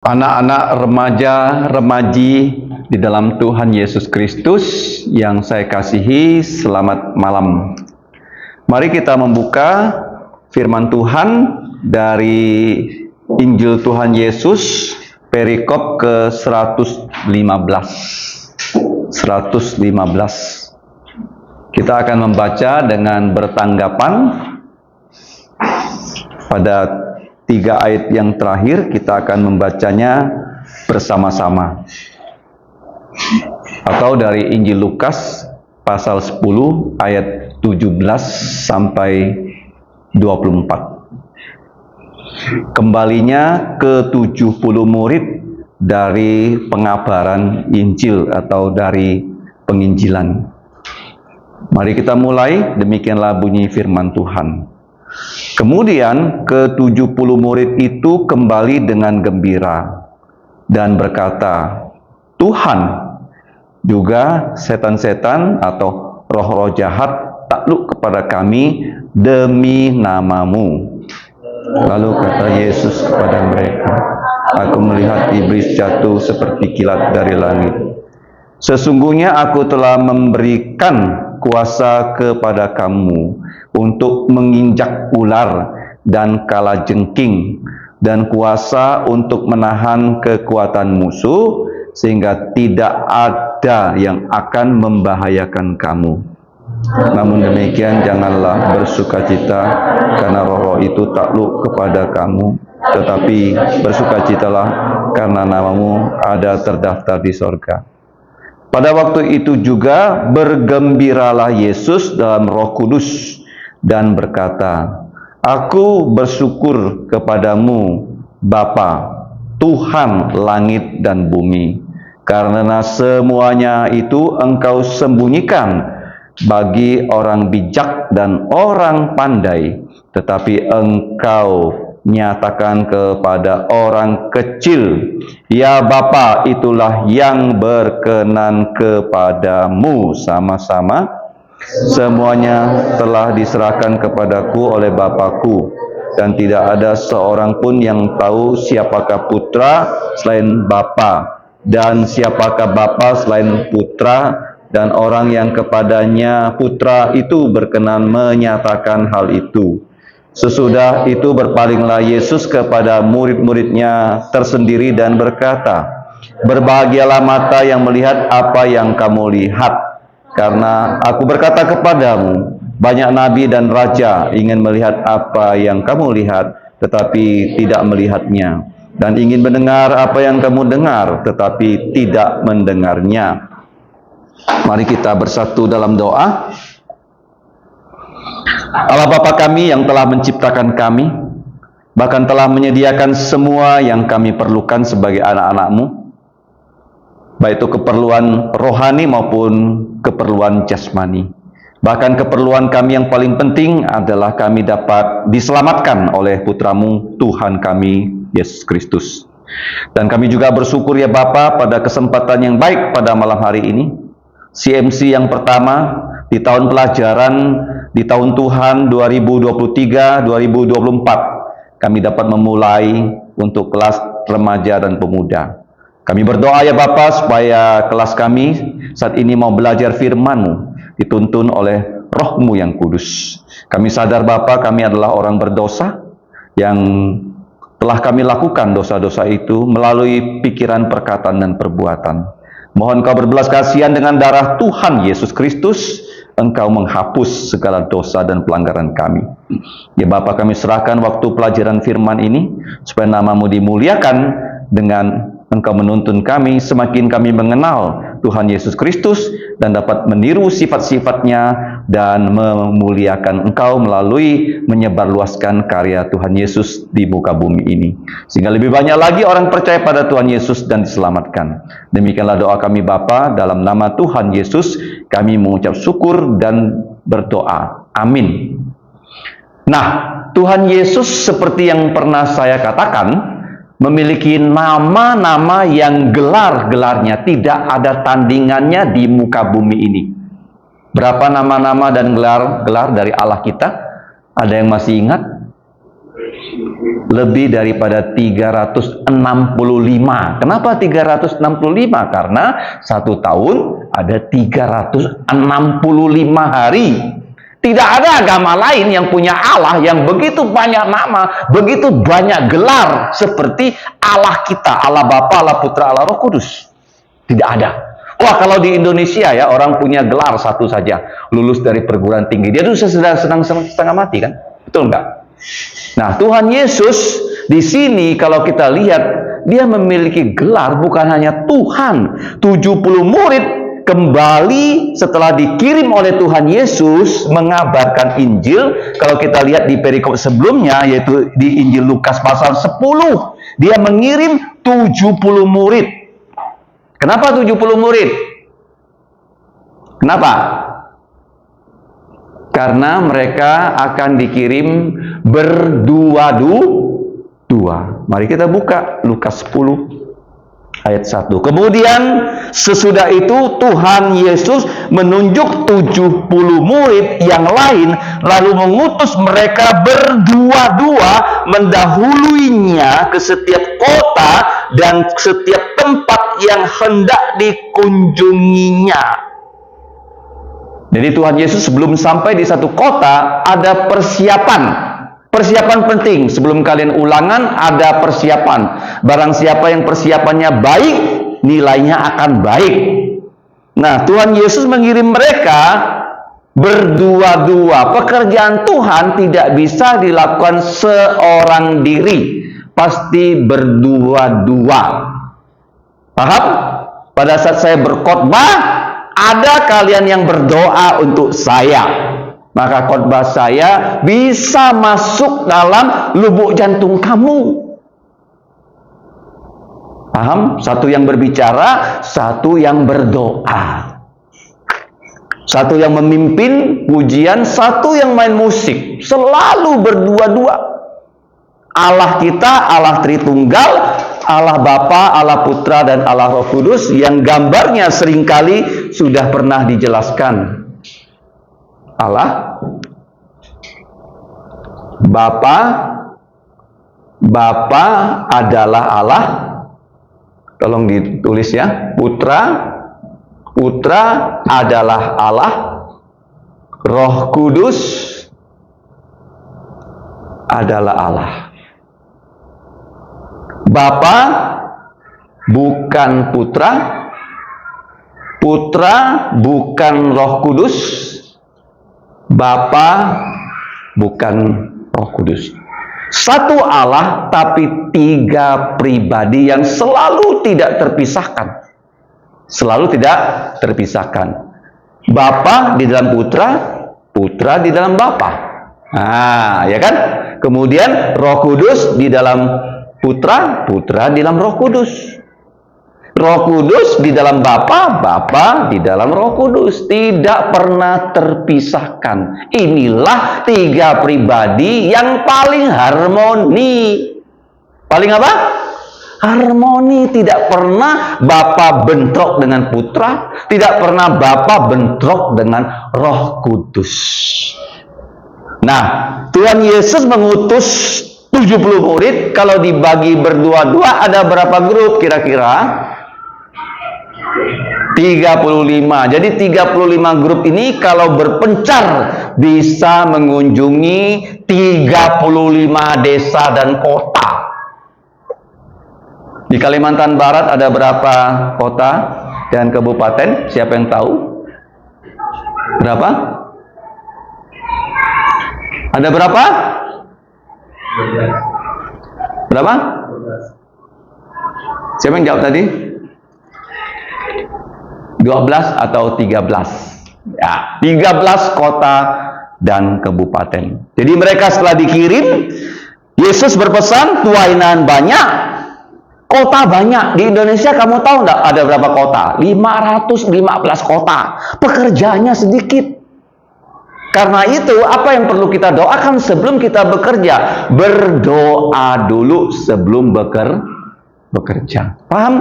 Anak-anak remaja, remaji di dalam Tuhan Yesus Kristus yang saya kasihi, selamat malam. Mari kita membuka firman Tuhan dari Injil Tuhan Yesus, perikop ke 115. Kita akan membaca dengan bertanggapan pada 3 ayat yang terakhir. Kita akan membacanya bersama-sama. Atau dari Injil Lukas pasal 10 ayat 17 sampai 24. Kembalinya ke 70 murid dari pengabaran Injil atau dari penginjilan. Mari kita mulai, demikianlah bunyi firman Tuhan. Kemudian ke-70 murid itu kembali dengan gembira dan berkata, "Tuhan, juga setan-setan atau roh-roh jahat takluk kepada kami demi nama-Mu." Lalu kata Yesus kepada mereka, "Aku melihat iblis jatuh seperti kilat dari langit. Sesungguhnya aku telah memberikan kuasa kepada kamu untuk menginjak ular dan kalajengking, dan kuasa untuk menahan kekuatan musuh, sehingga tidak ada yang akan membahayakan kamu. Namun demikian, janganlah bersukacita karena roh-roh itu takluk kepada kamu, tetapi bersukacitalah karena namamu ada terdaftar di sorga." Pada waktu itu juga bergembiralah Yesus dalam Roh Kudus dan berkata, "Aku bersyukur kepadamu, Bapa, Tuhan langit dan bumi, karena semuanya itu Engkau sembunyikan bagi orang bijak dan orang pandai, tetapi Engkau nyatakan kepada orang kecil. Ya Bapa, itulah yang berkenan kepadamu." Sama-sama. "Semuanya telah diserahkan kepadaku oleh Bapakku, dan tidak ada seorang pun yang tahu siapakah putra selain Bapa, dan siapakah Bapa selain putra, dan orang yang kepadanya putra itu berkenan menyatakan hal itu." Sesudah itu berpalinglah Yesus kepada murid-muridnya tersendiri dan berkata, "Berbahagialah mata yang melihat apa yang kamu lihat. Karena aku berkata kepadamu, banyak nabi dan raja ingin melihat apa yang kamu lihat, tetapi tidak melihatnya, dan ingin mendengar apa yang kamu dengar, tetapi tidak mendengarnya." Mari kita bersatu dalam doa. Allah Bapa kami yang telah menciptakan kami, bahkan telah menyediakan semua yang kami perlukan sebagai anak-anak-Mu, baik itu keperluan rohani maupun keperluan jasmani. Bahkan keperluan kami yang paling penting adalah kami dapat diselamatkan oleh Putra-Mu, Tuhan kami, Yesus Kristus. Dan kami juga bersyukur ya Bapa pada kesempatan yang baik pada malam hari ini, CMC yang pertama di tahun pelajaran di tahun Tuhan 2023-2024, kami dapat memulai untuk kelas remaja dan pemuda. Kami berdoa ya Bapa supaya kelas kami saat ini mau belajar firman-Mu, dituntun oleh Roh-Mu yang kudus. Kami sadar Bapa, kami adalah orang berdosa yang telah kami lakukan dosa-dosa itu melalui pikiran, perkataan, dan perbuatan. Mohon Kau berbelas kasihan dengan darah Tuhan Yesus Kristus, Engkau menghapus segala dosa dan pelanggaran kami. Ya Bapa, kami serahkan waktu pelajaran firman ini, supaya nama-Mu dimuliakan dengan Engkau menuntun kami, semakin kami mengenal Tuhan Yesus Kristus, dan dapat meniru sifat-sifatnya, dan memuliakan Engkau melalui menyebarluaskan karya Tuhan Yesus di muka bumi ini. Sehingga lebih banyak lagi orang percaya pada Tuhan Yesus dan diselamatkan. Demikianlah doa kami Bapa, dalam nama Tuhan Yesus, kami mengucap syukur dan berdoa. Amin. Nah, Tuhan Yesus seperti yang pernah saya katakan, memiliki nama-nama yang gelar-gelarnya tidak ada tandingannya di muka bumi ini. Berapa nama-nama dan gelar-gelar dari Allah kita? Ada yang masih ingat? Lebih daripada 365. Kenapa 365? Karena satu tahun ada 365 hari. Tidak ada agama lain yang punya Allah yang begitu banyak nama, begitu banyak gelar seperti Allah kita, Allah Bapa, Allah Putra, Allah Roh Kudus. Tidak ada. Wah, kalau di Indonesia ya, orang punya gelar satu saja, lulus dari perguruan tinggi, dia tuh sedang setengah mati kan? Betul enggak? Nah, Tuhan Yesus di sini kalau kita lihat, dia memiliki gelar bukan hanya Tuhan. 70 murid kembali setelah dikirim oleh Tuhan Yesus mengabarkan Injil. Kalau kita lihat di perikop sebelumnya, yaitu di Injil Lukas pasal 10, dia mengirim 70 murid. Kenapa 70 murid? Kenapa? Karena mereka akan dikirim berdua-dua. Mari kita buka Lukas 10 ayat 1. Kemudian sesudah itu Tuhan Yesus menunjuk 70 murid yang lain, lalu mengutus mereka berdua-dua mendahuluinya ke setiap kota dan setiap tempat yang hendak dikunjunginya. Jadi Tuhan Yesus sebelum sampai di satu kota ada persiapan penting. Sebelum kalian ulangan ada persiapan. Barang siapa yang persiapannya baik, nilainya akan baik. Nah, Tuhan Yesus mengirim mereka berdua-dua. Pekerjaan Tuhan tidak bisa dilakukan seorang diri, pasti berdua-dua. Paham? Pada saat saya berkhotbah, ada kalian yang berdoa untuk saya, maka khotbah saya bisa masuk dalam lubuk jantung kamu. Paham? Satu yang berbicara, satu yang berdoa. Satu yang memimpin pujian, satu yang main musik. Selalu berdua-dua. Allah kita, Allah Tritunggal, Allah Bapa, Allah Putra, dan Allah Roh Kudus, yang gambarnya seringkali sudah pernah dijelaskan. Allah Bapa adalah Allah. Tolong ditulis ya. Putra adalah Allah. Roh Kudus adalah Allah. Bapa bukan Putra, Putra bukan Roh Kudus, Bapa bukan Roh Kudus. Satu Allah tapi tiga pribadi yang selalu tidak terpisahkan. Selalu tidak terpisahkan. Bapa di dalam Putra, Putra di dalam Bapa. Nah, ya kan? Kemudian Roh Kudus di dalam Putra, Putra di dalam Roh Kudus. Roh Kudus di dalam Bapa, Bapa di dalam Roh Kudus. Tidak pernah terpisahkan. Inilah tiga pribadi yang paling harmoni. Paling apa? Harmoni. Tidak pernah Bapa bentrok dengan Putra, tidak pernah Bapa bentrok dengan Roh Kudus. Nah, Tuhan Yesus mengutus 70 murid. Kalau dibagi berdua-dua ada berapa grup kira-kira? 35. Jadi 35 grup ini kalau berpencar bisa mengunjungi 35 desa dan kota. Di Kalimantan Barat ada berapa kota dan kabupaten? Siapa yang tahu? Berapa? Ada berapa? Berapa? Siapa yang jawab tadi? 12 atau 13? Ya, 13 kota dan kabupaten. Jadi mereka setelah dikirim, Yesus berpesan, tuainan banyak, kota banyak. Di Indonesia kamu tahu enggak ada berapa kota? 515 kota. Pekerjaannya sedikit. Karena itu, apa yang perlu kita doakan sebelum kita bekerja? Berdoa dulu sebelum bekerja. Paham?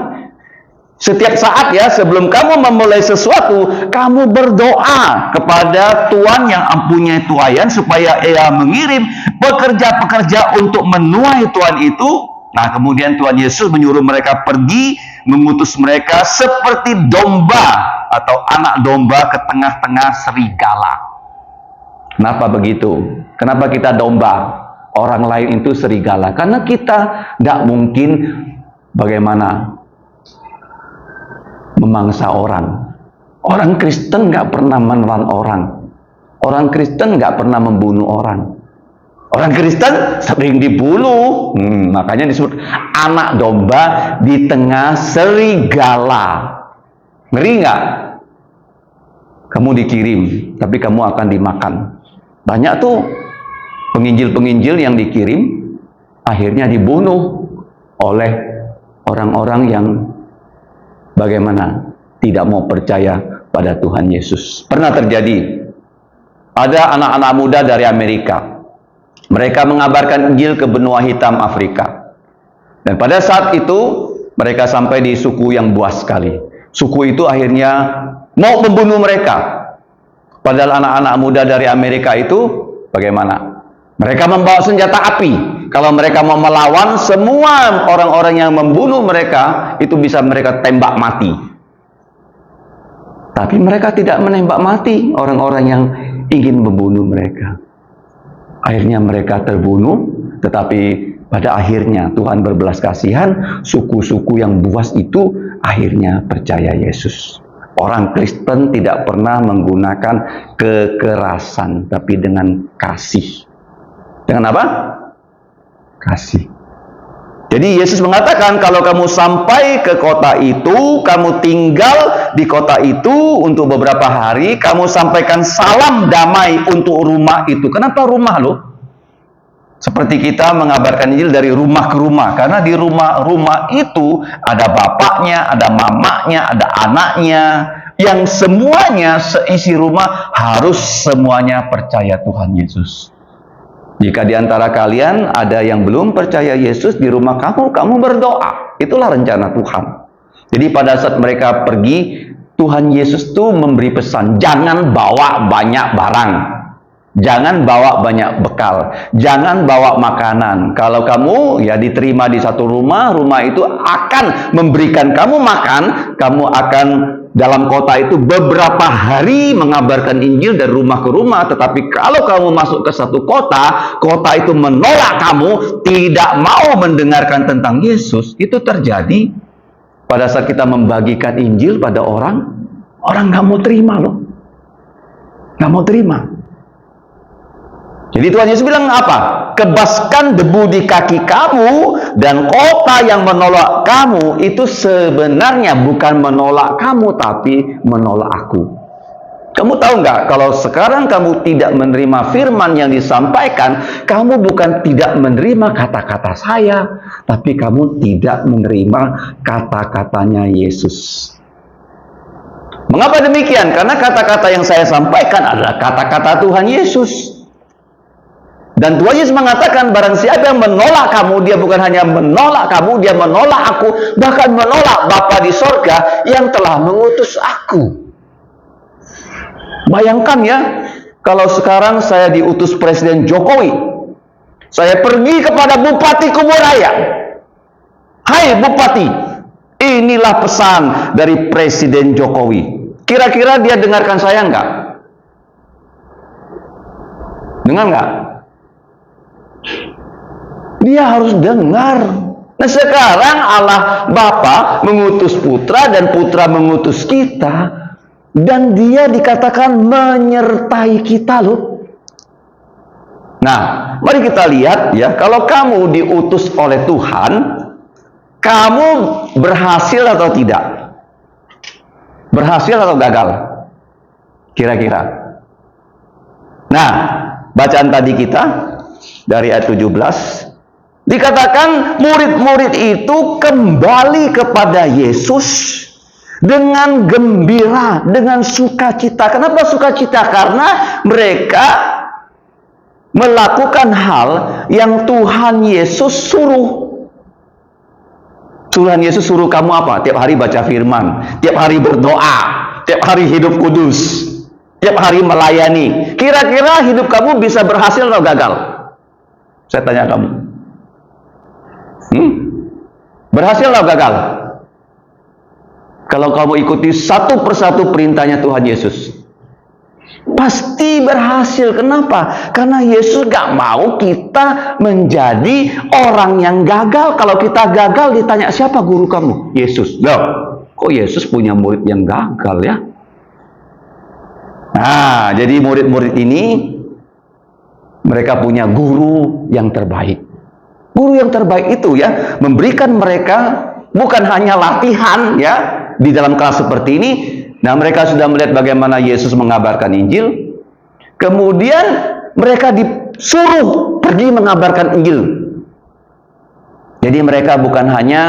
Setiap saat ya, sebelum kamu memulai sesuatu, kamu berdoa kepada Tuhan yang mempunyai tuaian supaya Ia mengirim pekerja-pekerja untuk menuai tuan itu. Nah, kemudian Tuhan Yesus menyuruh mereka pergi, mengutus mereka seperti domba atau anak domba ke tengah-tengah serigala. Kenapa begitu? Kenapa kita domba? Orang lain itu serigala. Karena kita tidak mungkin bagaimana memangsa orang. Orang Kristen nggak pernah menelan orang. Orang Kristen nggak pernah membunuh orang. Orang Kristen sering dibunuh. Makanya disebut anak domba di tengah serigala. Ngeri nggak? Kamu dikirim, tapi kamu akan dimakan. Banyak tuh penginjil-penginjil yang dikirim, akhirnya dibunuh oleh orang-orang yang bagaimana? Tidak mau percaya pada Tuhan Yesus. Pernah terjadi. Ada anak-anak muda dari Amerika. Mereka mengabarkan Injil ke benua hitam Afrika. Dan pada saat itu, mereka sampai di suku yang buas sekali. Suku itu akhirnya mau membunuh mereka. Padahal anak-anak muda dari Amerika itu bagaimana? Mereka membawa senjata api. Kalau mereka mau melawan, semua orang-orang yang membunuh mereka, itu bisa mereka tembak mati. Tapi mereka tidak menembak mati orang-orang yang ingin membunuh mereka. Akhirnya mereka terbunuh, tetapi pada akhirnya Tuhan berbelas kasihan, suku-suku yang buas itu akhirnya percaya Yesus. Orang Kristen tidak pernah menggunakan kekerasan, tapi dengan kasih. Dengan apa? Kasih. Jadi Yesus mengatakan, kalau kamu sampai ke kota itu, kamu tinggal di kota itu untuk beberapa hari, kamu sampaikan salam damai untuk rumah itu. Kenapa rumah loh? Seperti kita mengabarkan Injil dari rumah ke rumah. Karena di rumah-rumah itu ada bapaknya, ada mamanya, ada anaknya. Yang semuanya, seisi rumah harus semuanya percaya Tuhan Yesus. Jika di antara kalian ada yang belum percaya Yesus di rumah kamu berdoa. Itulah rencana Tuhan. Jadi pada saat mereka pergi, Tuhan Yesus tuh memberi pesan, jangan bawa banyak barang. Jangan bawa banyak bekal. Jangan bawa makanan. Kalau kamu ya diterima di satu rumah, rumah itu akan memberikan kamu makan, kamu akan dalam kota itu beberapa hari mengabarkan Injil dari rumah ke rumah. Tetapi kalau kamu masuk ke satu kota, kota itu menolak kamu, tidak mau mendengarkan tentang Yesus. Itu terjadi pada saat kita membagikan Injil pada orang nggak mau terima loh. Nggak mau terima. Jadi Tuhan Yesus bilang apa? Kebaskan debu di kaki kamu, dan kota yang menolak kamu itu sebenarnya bukan menolak kamu, tapi menolak aku. Kamu tahu nggak, kalau sekarang kamu tidak menerima firman yang disampaikan, kamu bukan tidak menerima kata-kata saya, tapi kamu tidak menerima kata-katanya Yesus. Mengapa demikian? Karena kata-kata yang saya sampaikan adalah kata-kata Tuhan Yesus. Dan Tuhan Yesus mengatakan, barang siapa yang menolak kamu, dia bukan hanya menolak kamu, dia menolak aku, bahkan menolak Bapa di sorga yang telah mengutus aku. Bayangkan ya, kalau sekarang saya diutus Presiden Jokowi, saya pergi kepada Bupati Kuburaya. Hai Bupati, inilah pesan dari Presiden Jokowi. Kira-kira dia dengarkan saya enggak? Dengar enggak? Dia harus dengar. Nah sekarang Allah Bapa mengutus Putra dan Putra mengutus kita, dan dia dikatakan menyertai kita loh. Nah, mari kita lihat ya, kalau kamu diutus oleh Tuhan, kamu berhasil atau tidak? Berhasil atau gagal? Kira-kira. Nah, bacaan tadi kita dari ayat 17 dikatakan murid-murid itu kembali kepada Yesus dengan gembira, dengan sukacita. Kenapa sukacita? Karena mereka melakukan hal yang Tuhan Yesus suruh. Tuhan Yesus suruh kamu apa? Tiap hari baca firman, tiap hari berdoa, tiap hari hidup kudus, tiap hari melayani. Kira-kira hidup kamu bisa berhasil atau gagal? Saya tanya kamu. Berhasil atau gagal? Kalau kamu ikuti satu persatu perintahnya Tuhan Yesus, pasti berhasil. Kenapa? Karena Yesus gak mau kita menjadi orang yang gagal. Kalau kita gagal, ditanya siapa guru kamu? Yesus. Loh, kok Yesus punya murid yang gagal ya? Nah, jadi murid-murid ini mereka punya guru yang terbaik. Guru yang terbaik itu ya memberikan mereka bukan hanya latihan ya di dalam kelas seperti ini. Nah, mereka sudah melihat bagaimana Yesus mengabarkan Injil. Kemudian mereka disuruh pergi mengabarkan Injil. Jadi mereka bukan hanya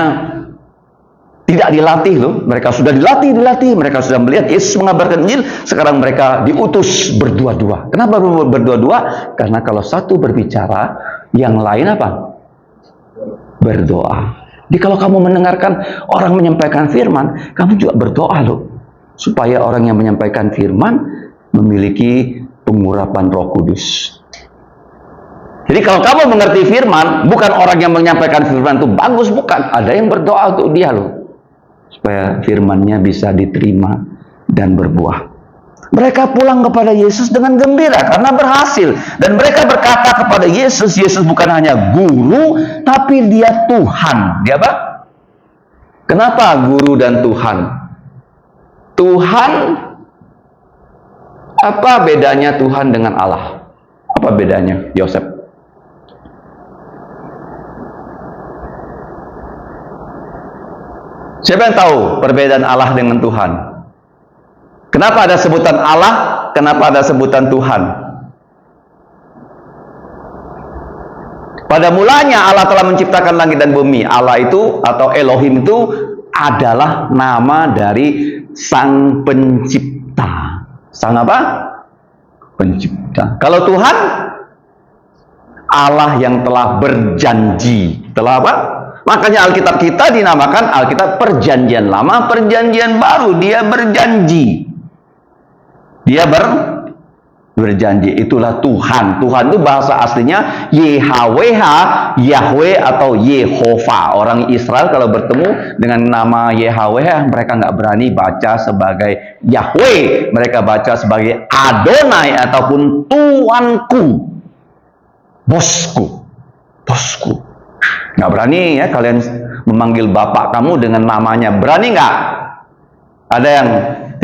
tidak dilatih loh, mereka sudah dilatih. Mereka sudah melihat Yesus mengabarkan Injil. Sekarang mereka diutus berdua-dua. Kenapa berdua-dua? Karena kalau satu berbicara, yang lain apa? Berdoa. Jadi kalau kamu mendengarkan orang menyampaikan firman, kamu juga berdoa loh, supaya orang yang menyampaikan firman memiliki pengurapan Roh Kudus. Jadi kalau kamu mengerti firman, bukan orang yang menyampaikan firman itu bagus, bukan. Ada yang berdoa untuk dia loh, supaya firmannya bisa diterima dan berbuah. Mereka pulang kepada Yesus dengan gembira karena berhasil. Dan mereka berkata kepada Yesus, Yesus bukan hanya guru, tapi dia Tuhan. Dia apa? Kenapa guru dan Tuhan? Tuhan, apa bedanya Tuhan dengan Allah? Apa bedanya, Yosef? Siapa yang tahu perbedaan Allah dengan Tuhan? Kenapa ada sebutan Allah? Kenapa ada sebutan Tuhan? Pada mulanya Allah telah menciptakan langit dan bumi. Allah itu atau Elohim itu adalah nama dari Sang Pencipta. Sang apa? Pencipta. Kalau Tuhan, Allah yang telah berjanji. Telah apa? Makanya Alkitab kita dinamakan Alkitab Perjanjian Lama, Perjanjian Baru. Dia berjanji. Dia berjanji. Itulah Tuhan. Tuhan itu bahasa aslinya YHWH, Yahweh atau Yehova. Orang Israel kalau bertemu dengan nama YHWH, mereka nggak berani baca sebagai Yahweh. Mereka baca sebagai Adonai ataupun Tuanku, bosku, bosku. Nggak berani ya kalian memanggil bapak kamu dengan namanya. Berani nggak? Ada yang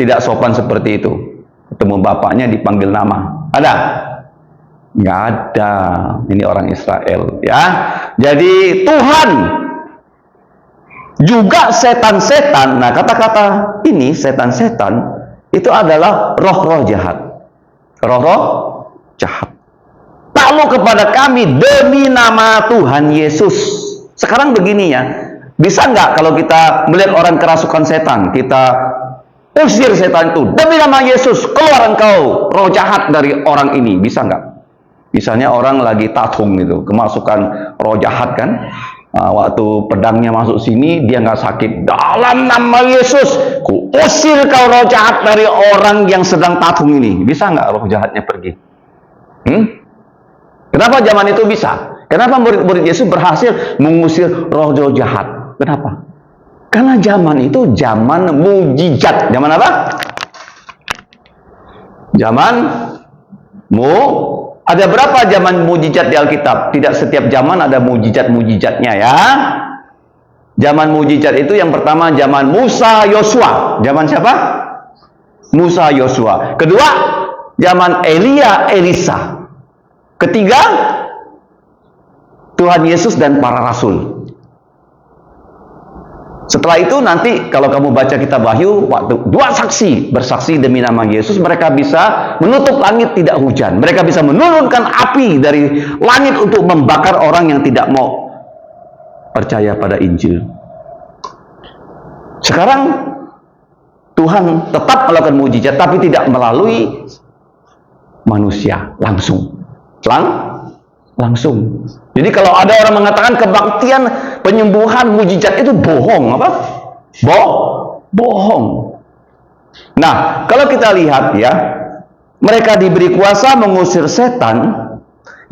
tidak sopan seperti itu. Ketemu bapaknya dipanggil nama. Ada? Nggak ada. Ini orang Israel ya. Jadi Tuhan juga setan-setan. Nah, kata-kata ini setan-setan itu adalah roh-roh jahat. Roh-roh jahat. Takluk kepada kami demi nama Tuhan Yesus. Sekarang begini ya, bisa nggak kalau kita melihat orang kerasukan setan, kita usir setan itu demi nama Yesus, keluar engkau roh jahat dari orang ini, bisa nggak? Misalnya orang lagi tatung gitu, kemasukan roh jahat kan, waktu pedangnya masuk sini dia nggak sakit, dalam nama Yesus ku usir kau roh jahat dari orang yang sedang tatung ini. Bisa nggak roh jahatnya pergi? Kenapa zaman itu bisa? Kenapa murid-murid Yesus berhasil mengusir roh-roh jahat? Kenapa? Karena zaman itu zaman mujizat. Zaman apa? Zaman ada berapa zaman mujizat di Alkitab? Tidak setiap zaman ada mujizat-mujizatnya ya. Zaman mujizat itu yang pertama zaman Musa Yosua. Zaman siapa? Musa Yosua. Kedua, zaman Elia Elisa. Ketiga, Tuhan Yesus dan para rasul. Setelah itu nanti kalau kamu baca kitab Wahyu, waktu dua saksi bersaksi demi nama Yesus, mereka bisa menutup langit tidak hujan. Mereka bisa menurunkan api dari langit untuk membakar orang yang tidak mau percaya pada Injil. Sekarang Tuhan tetap melakukan mujizat, tapi tidak melalui manusia langsung. langsung. Jadi kalau ada orang mengatakan kebaktian, penyembuhan, mujizat itu bohong, apa? Bohong. Nah, kalau kita lihat ya, mereka diberi kuasa mengusir setan.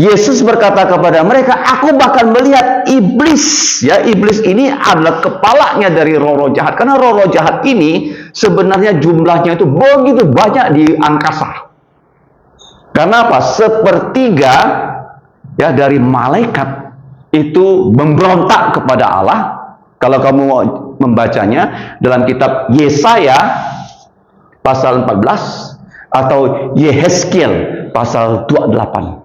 Yesus berkata kepada mereka, aku bahkan melihat iblis. Ya, iblis ini adalah kepalanya dari roh-roh jahat. Karena roh-roh jahat ini sebenarnya jumlahnya itu begitu banyak di angkasa. Karena apa? Sepertiga ya dari malaikat itu memberontak kepada Allah. Kalau kamu mau membacanya dalam kitab Yesaya pasal 14 atau Yehezkiel pasal 28.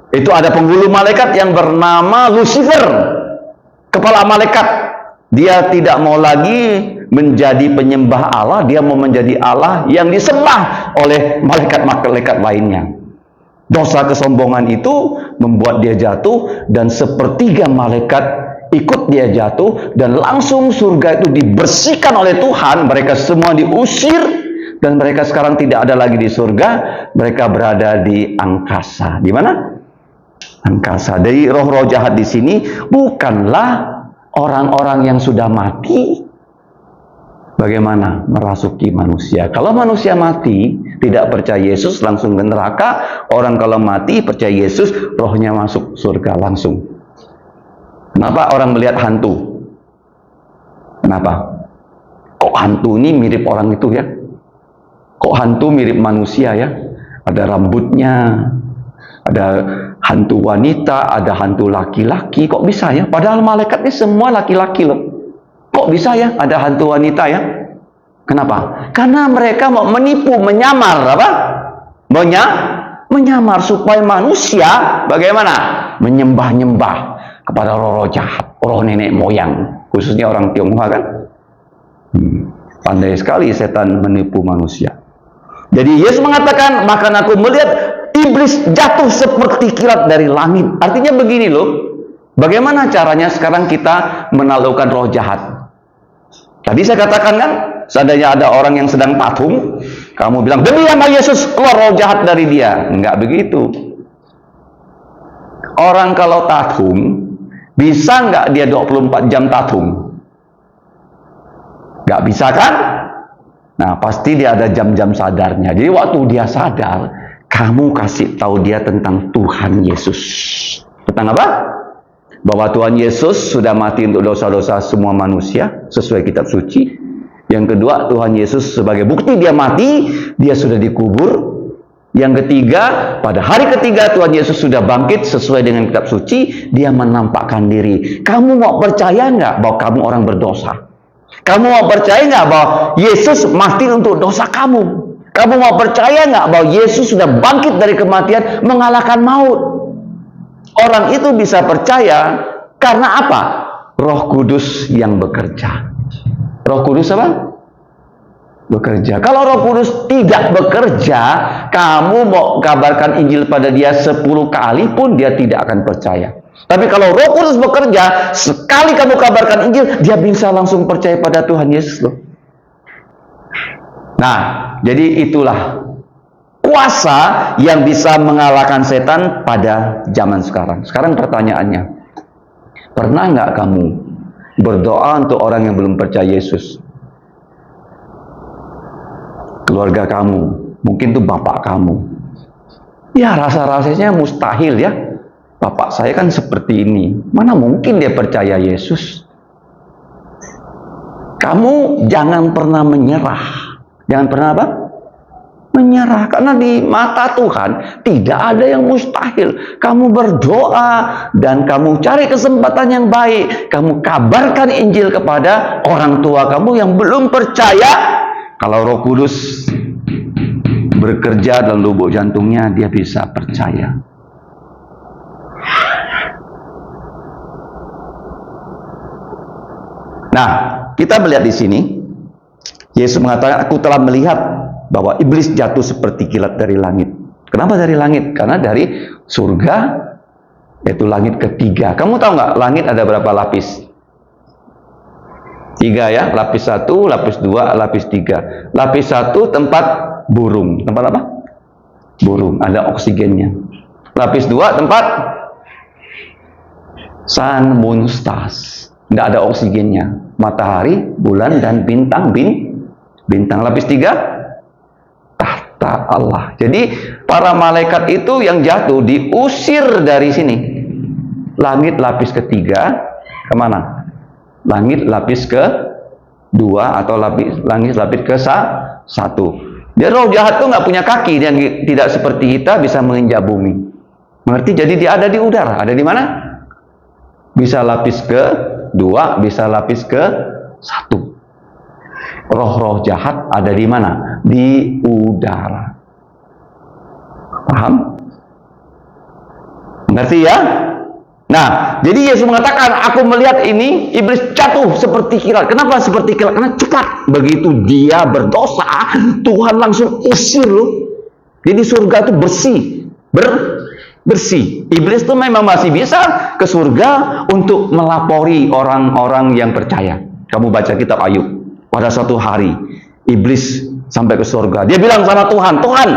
Itu ada penghulu malaikat yang bernama Lucifer, kepala malaikat. Dia tidak mau lagi menjadi penyembah Allah, dia mau menjadi Allah yang disembah oleh malaikat-malaikat lainnya. Dosa kesombongan itu membuat dia jatuh, dan sepertiga malaikat ikut dia jatuh, dan langsung surga itu dibersihkan oleh Tuhan. Mereka semua diusir, dan mereka sekarang tidak ada lagi di surga, mereka berada di angkasa. Di mana? Angkasa. Dari roh-roh jahat di sini bukanlah orang-orang yang sudah mati. Bagaimana merasuki manusia? Kalau manusia mati tidak percaya Yesus langsung ke neraka. Orang kalau mati percaya Yesus, rohnya masuk surga langsung. Kenapa orang melihat hantu? Kenapa? Kok hantu ini mirip orang itu ya? Kok hantu mirip manusia ya? Ada rambutnya, ada hantu wanita, ada hantu laki-laki. Kok bisa ya? Padahal malaikatnya semua laki-laki loh. Kok bisa ya ada hantu wanita ya? Kenapa? Karena mereka mau menipu, menyamar apa? Menyamar supaya manusia bagaimana? Menyembah-nyembah kepada roh-roh jahat, roh nenek moyang, khususnya orang Tionghoa kan? Pandai sekali setan menipu manusia. Jadi Yesus mengatakan, bahkan aku melihat iblis jatuh seperti kilat dari langit. Artinya begini loh, bagaimana caranya sekarang kita menaklukkan roh jahat? Tadi saya katakan kan, seandainya ada orang yang sedang patung, kamu bilang, demi nama Yesus, keluar roh jahat dari dia. Enggak begitu. Orang kalau tatung, bisa nggak dia 24 jam tatung? Nggak bisa kan? Nah, pasti dia ada jam-jam sadarnya. Jadi waktu dia sadar, kamu kasih tahu dia tentang Tuhan Yesus. Tentang apa? Bahwa Tuhan Yesus sudah mati untuk dosa-dosa semua manusia, sesuai kitab suci. Yang kedua, Tuhan Yesus sebagai bukti dia mati, dia sudah dikubur. Yang ketiga, pada hari ketiga Tuhan Yesus sudah bangkit sesuai dengan kitab suci, dia menampakkan diri. Kamu mau percaya nggak bahwa kamu orang berdosa? Kamu mau percaya nggak bahwa Yesus mati untuk dosa kamu? Kamu mau percaya nggak bahwa Yesus sudah bangkit dari kematian, mengalahkan maut? Orang itu bisa percaya karena apa? Roh Kudus yang bekerja. Roh Kudus apa? Bekerja. Kalau Roh Kudus tidak bekerja, kamu mau kabarkan Injil pada dia 10 kali pun dia tidak akan percaya. Tapi kalau Roh Kudus bekerja, sekali kamu kabarkan Injil, dia bisa langsung percaya pada Tuhan Yesus loh. Nah, jadi itulah kuasa yang bisa mengalahkan setan pada zaman sekarang. Sekarang pertanyaannya, pernah nggak kamu berdoa untuk orang yang belum percaya Yesus? Keluarga kamu, mungkin itu bapak kamu. Ya, rasa-rasanya mustahil ya. Bapak saya kan seperti ini, mana mungkin dia percaya Yesus? Kamu jangan pernah menyerah. Jangan pernah apa? Menyerah. Karena di mata Tuhan tidak ada yang mustahil. Kamu berdoa dan kamu cari kesempatan yang baik. Kamu kabarkan Injil kepada orang tua kamu yang belum percaya. Kalau Roh Kudus bekerja dalam lubuk jantungnya, dia bisa percaya. Nah, kita melihat di sini, Yesus mengatakan, aku telah melihat bahwa iblis jatuh seperti kilat dari langit. Kenapa dari langit? Karena dari surga, yaitu langit ketiga. Kamu tahu nggak, langit ada berapa lapis? 3 ya, lapis 1, lapis 2, lapis 3. Lapis 1 tempat burung. Tempat apa? Burung, ada oksigennya. Lapis 2 tempat Sun, moon, stars. Tidak ada oksigennya. Matahari, bulan, dan bintang. Bintang. Lapis 3, tahta Allah. Jadi para malaikat itu yang jatuh diusir dari sini. Langit lapis ketiga kemana? Langit lapis ke-2 atau langit lapis ke-1. Dia roh jahat itu nggak punya kaki, dan tidak seperti kita bisa menginjak bumi. Mengerti? Jadi dia ada di udara. Ada di mana? Bisa lapis ke-2, bisa lapis ke-1. Roh-roh jahat ada di mana? Di udara. Paham? Mengerti ya? Nah, jadi Yesus mengatakan, aku melihat ini, iblis jatuh seperti kilat. Kenapa seperti kilat? Karena cepat. Begitu dia berdosa, Tuhan langsung usir loh. Jadi surga itu bersih. Bersih. Iblis itu memang masih bisa ke surga untuk melapori orang-orang yang percaya. Kamu baca kitab Ayub. Pada suatu hari, iblis sampai ke surga. Dia bilang sama Tuhan, Tuhan,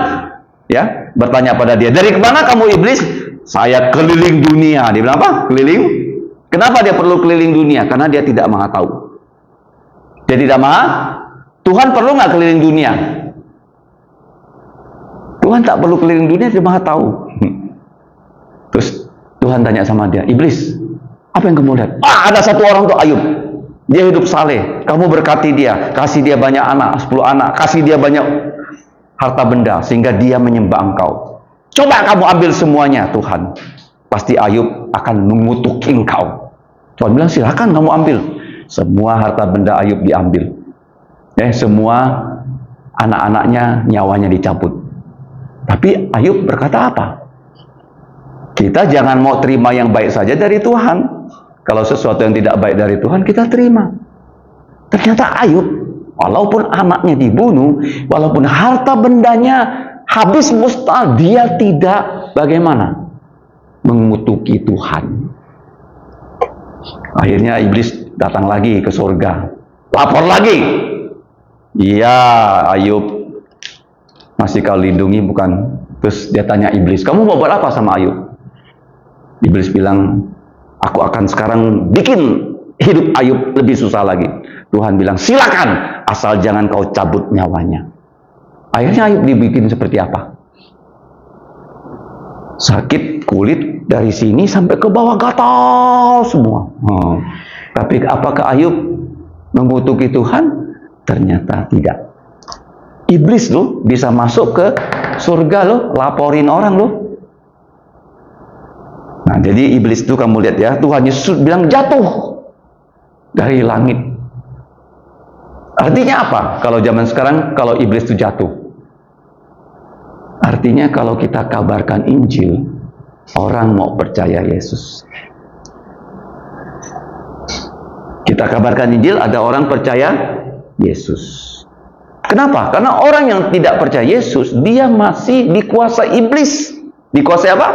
ya, bertanya pada dia, dari kemana kamu iblis? Saya keliling dunia. Dia bilang apa? Keliling? Kenapa dia perlu keliling dunia? Karena dia tidak maha tahu. Dia tidak maha. Tuhan perlu nggak keliling dunia? Tuhan tak perlu keliling dunia, dia maha tahu. Terus Tuhan tanya sama dia, iblis, apa yang kamu lihat? Ada satu orang tuh Ayub. Dia hidup saleh. Kamu berkati dia, kasih dia banyak anak, 10 anak, kasih dia banyak harta benda sehingga dia menyembah Engkau. Coba kamu ambil semuanya, Tuhan. Pasti Ayub akan mengutuk Engkau. Tuhan bilang, silakan kamu ambil. Semua harta benda Ayub diambil. Semua anak-anaknya nyawanya dicabut. Tapi Ayub berkata apa? Kita jangan mau terima yang baik saja dari Tuhan. Kalau sesuatu yang tidak baik dari Tuhan, kita terima. Ternyata Ayub, walaupun anaknya dibunuh, walaupun harta bendanya habis musnah, dia tidak bagaimana? Mengutuki Tuhan. Akhirnya iblis datang lagi ke surga. Lapor lagi. Iya, Ayub, masih kau lindungi bukan? Terus dia tanya iblis, kamu mau buat apa sama Ayub? Iblis bilang, aku akan sekarang bikin hidup Ayub lebih susah lagi. Tuhan bilang, silakan, asal jangan kau cabut nyawanya. Akhirnya Ayub dibikin seperti apa? Sakit kulit dari sini sampai ke bawah, gatal semua. Tapi apakah Ayub mengutuki Tuhan? Ternyata tidak. Iblis loh bisa masuk ke surga loh, laporin orang loh. Nah, jadi iblis itu kamu lihat ya, Tuhan Yesus bilang jatuh dari langit. Artinya apa? Kalau zaman sekarang, kalau iblis itu jatuh, artinya kalau kita kabarkan Injil, orang mau percaya Yesus. Kita kabarkan Injil, ada orang percaya Yesus. Kenapa? Karena orang yang tidak percaya Yesus, dia masih dikuasai iblis. Dikuasai apa?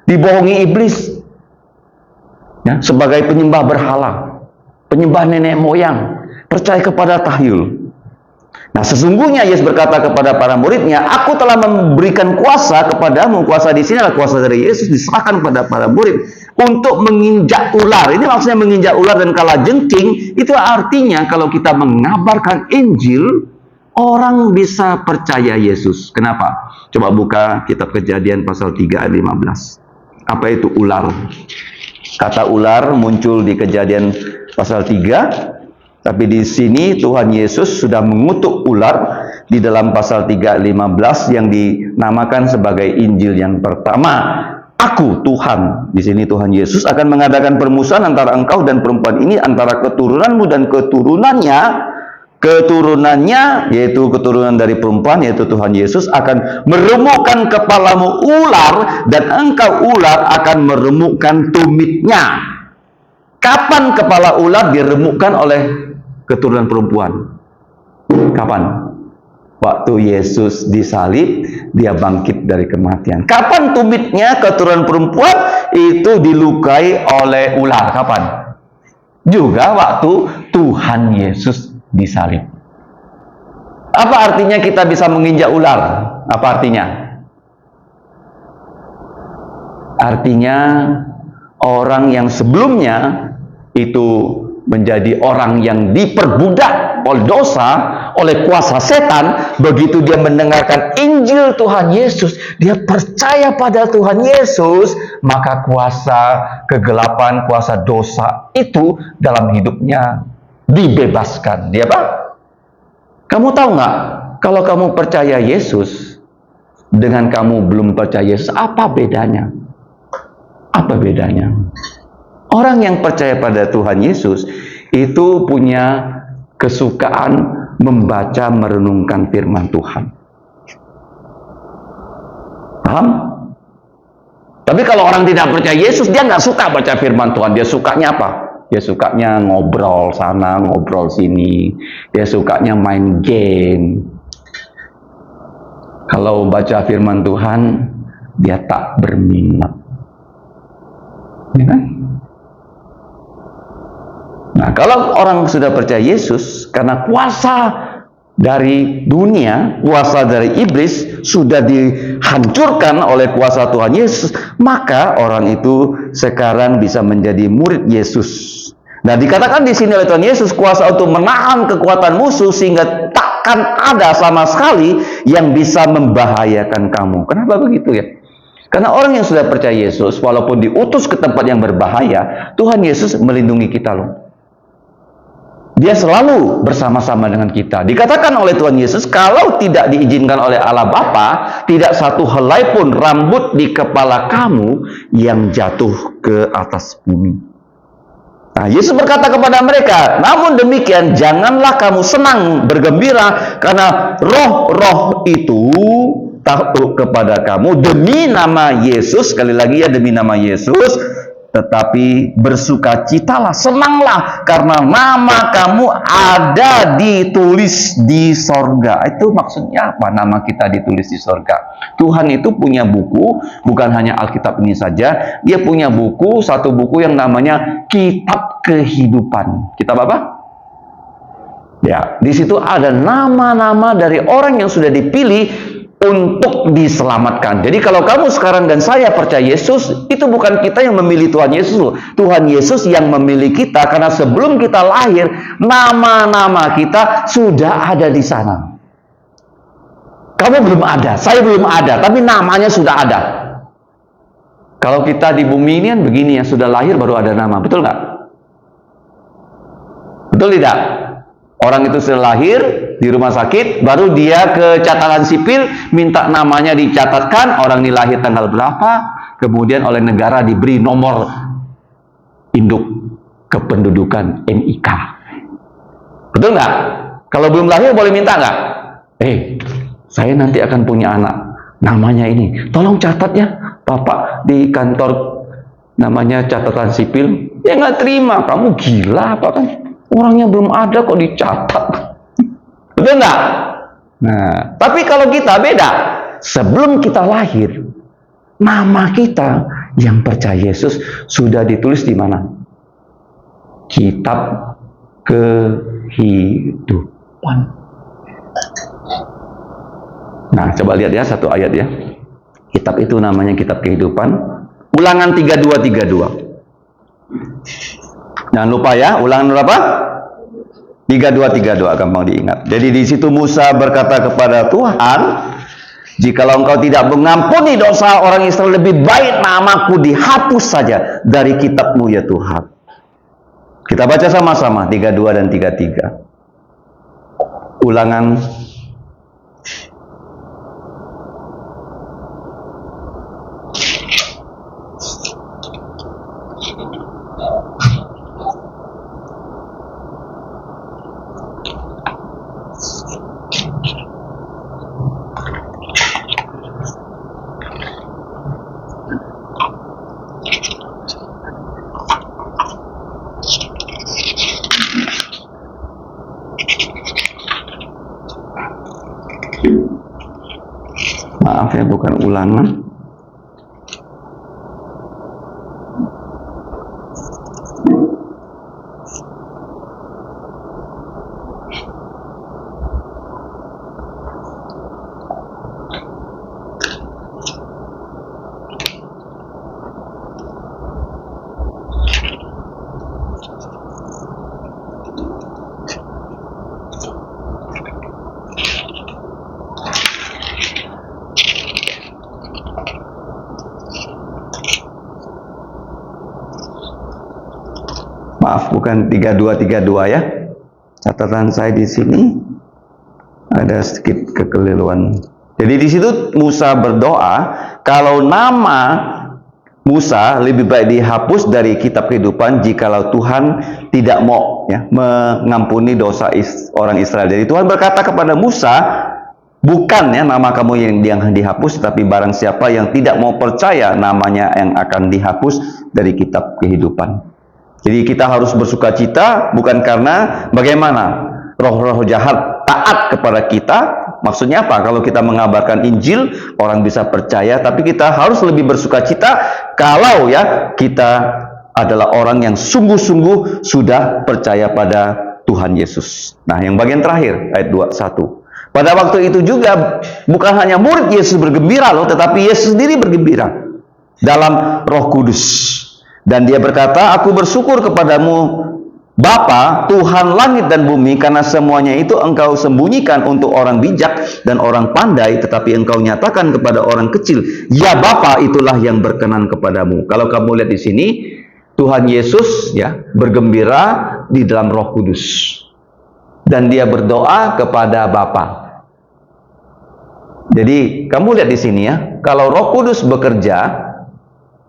Dibohongi iblis, ya, sebagai penyembah berhala, penyembah nenek moyang, percaya kepada tahyul. Nah, sesungguhnya Yesus berkata kepada para muridnya, aku telah memberikan kuasa kepadamu. Kuasa di sini adalah kuasa dari Yesus, diserahkan kepada para murid untuk menginjak ular. Ini maksudnya menginjak ular dan kalajengking. Itu artinya kalau kita mengabarkan Injil, orang bisa percaya Yesus. Kenapa? Coba buka kitab Kejadian pasal 3 ayat 15. Apa itu ular? Kata ular muncul di Kejadian pasal 3, tapi di sini Tuhan Yesus sudah mengutuk ular di dalam pasal 3 ayat 15 yang dinamakan sebagai Injil yang pertama. Aku Tuhan, di sini Tuhan Yesus akan mengadakan permusuhan antara engkau dan perempuan ini, antara keturunanmu dan keturunannya. Keturunannya, yaitu keturunan dari perempuan, yaitu Tuhan Yesus, akan meremukkan kepalamu ular, dan engkau ular akan meremukkan tumitnya. Kapan kepala ular diremukkan oleh keturunan perempuan? Kapan? Waktu Yesus disalib, dia bangkit dari kematian. Kapan tumitnya keturunan perempuan itu dilukai oleh ular? Kapan? Juga waktu Tuhan Yesus disalib. Apa artinya kita bisa menginjak ular? Apa artinya? Artinya orang yang sebelumnya itu menjadi orang yang diperbudak oleh dosa, oleh kuasa setan, begitu dia mendengarkan Injil Tuhan Yesus, dia percaya pada Tuhan Yesus, maka kuasa kegelapan, kuasa dosa itu dalam hidupnya dibebaskan. Dia apa? Kamu tahu nggak? Kalau kamu percaya Yesus dengan kamu belum percaya Yesus, apa bedanya? Apa bedanya? Orang yang percaya pada Tuhan Yesus itu punya kesukaan membaca, merenungkan firman Tuhan. Paham? Tapi kalau orang tidak percaya Yesus, dia nggak suka baca firman Tuhan. Dia sukanya apa? Dia sukanya ngobrol sana, ngobrol sini. Dia sukanya main game. Kalau baca firman Tuhan, dia tak berminat. Ya kan? Nah, kalau orang sudah percaya Yesus, karena kuasa dari dunia, kuasa dari iblis sudah dihancurkan oleh kuasa Tuhan Yesus, maka orang itu sekarang bisa menjadi murid Yesus. Nah, dikatakan di sini oleh Tuhan Yesus, kuasa untuk menahan kekuatan musuh sehingga takkan ada sama sekali yang bisa membahayakan kamu. Kenapa begitu ya? Karena orang yang sudah percaya Yesus, walaupun diutus ke tempat yang berbahaya, Tuhan Yesus melindungi kita loh. Dia selalu bersama-sama dengan kita. Dikatakan oleh Tuhan Yesus, kalau tidak diizinkan oleh Allah Bapa, tidak satu helai pun rambut di kepala kamu yang jatuh ke atas bumi. Nah, Yesus berkata kepada mereka, namun demikian janganlah kamu senang bergembira, karena roh-roh itu takluk kepada kamu demi nama Yesus. Sekali lagi ya, demi nama Yesus. Tetapi bersukacitalah, senanglah, karena nama kamu ada ditulis di sorga. Itu maksudnya apa? Nama kita ditulis di sorga. Tuhan itu punya buku, bukan hanya Alkitab ini saja. Dia punya buku, satu buku yang namanya Kitab Kehidupan. Kitab apa? Ya, di situ ada nama-nama dari orang yang sudah dipilih untuk diselamatkan. Jadi kalau kamu sekarang dan saya percaya Yesus, itu bukan kita yang memilih Tuhan Yesus. Tuhan Yesus yang memilih kita, karena sebelum kita lahir, nama-nama kita sudah ada di sana. Kamu belum ada, saya belum ada, tapi namanya sudah ada. Kalau kita di bumi ini kan begini ya, sudah lahir baru ada nama, betul nggak? Betul tidak? Orang itu sudah lahir di rumah sakit, baru dia ke catatan sipil, minta namanya dicatatkan, orang ini lahir tanggal berapa, kemudian oleh negara diberi nomor induk kependudukan NIK. Betul nggak? Kalau belum lahir boleh minta nggak? Saya nanti akan punya anak, namanya ini, tolong catat ya, Bapak di kantor namanya catatan sipil. Ya nggak terima, kamu gila apa kan? Orangnya belum ada kok dicatat. Betul nggak? Nah, tapi kalau kita beda. Sebelum kita lahir, nama kita yang percaya Yesus sudah ditulis di mana? Kitab Kehidupan. Nah, coba lihat ya satu ayat ya. Kitab itu namanya Kitab Kehidupan. Ulangan 32:32. Jangan lupa ya, ulangan berapa? 32:32, gampang diingat. Jadi di situ Musa berkata kepada Tuhan, jikalau engkau tidak mengampuni dosa orang Israel, lebih baik namaku dihapus saja dari kitabmu ya Tuhan. Kita baca sama-sama 32 dan 33. Ulangan maaf ya, bukan ulangan. Maaf, bukan 3232 ya. Catatan saya di sini ada sedikit kekeliruan. Jadi di situ Musa berdoa, kalau nama Musa lebih baik dihapus dari kitab kehidupan jikalau Tuhan tidak mau ya mengampuni dosa orang Israel. Jadi Tuhan berkata kepada Musa, bukan ya nama kamu yang dihapus, tapi barang siapa yang tidak mau percaya, namanya yang akan dihapus dari kitab kehidupan. Jadi kita harus bersukacita bukan karena bagaimana roh-roh jahat taat kepada kita. Maksudnya apa? Kalau kita mengabarkan Injil, orang bisa percaya, tapi kita harus lebih bersukacita kalau ya kita adalah orang yang sungguh-sungguh sudah percaya pada Tuhan Yesus. Nah, yang bagian terakhir ayat 21. Pada waktu itu juga bukan hanya murid Yesus bergembira loh, tetapi Yesus sendiri bergembira dalam Roh Kudus. Dan dia berkata, aku bersyukur kepadamu Bapa, Tuhan langit dan bumi, karena semuanya itu engkau sembunyikan untuk orang bijak dan orang pandai, tetapi engkau nyatakan kepada orang kecil. Ya Bapa, itulah yang berkenan kepadamu. Kalau kamu lihat di sini, Tuhan Yesus ya bergembira di dalam Roh Kudus. Dan dia berdoa kepada Bapa. Jadi kamu lihat di sini ya, kalau Roh Kudus bekerja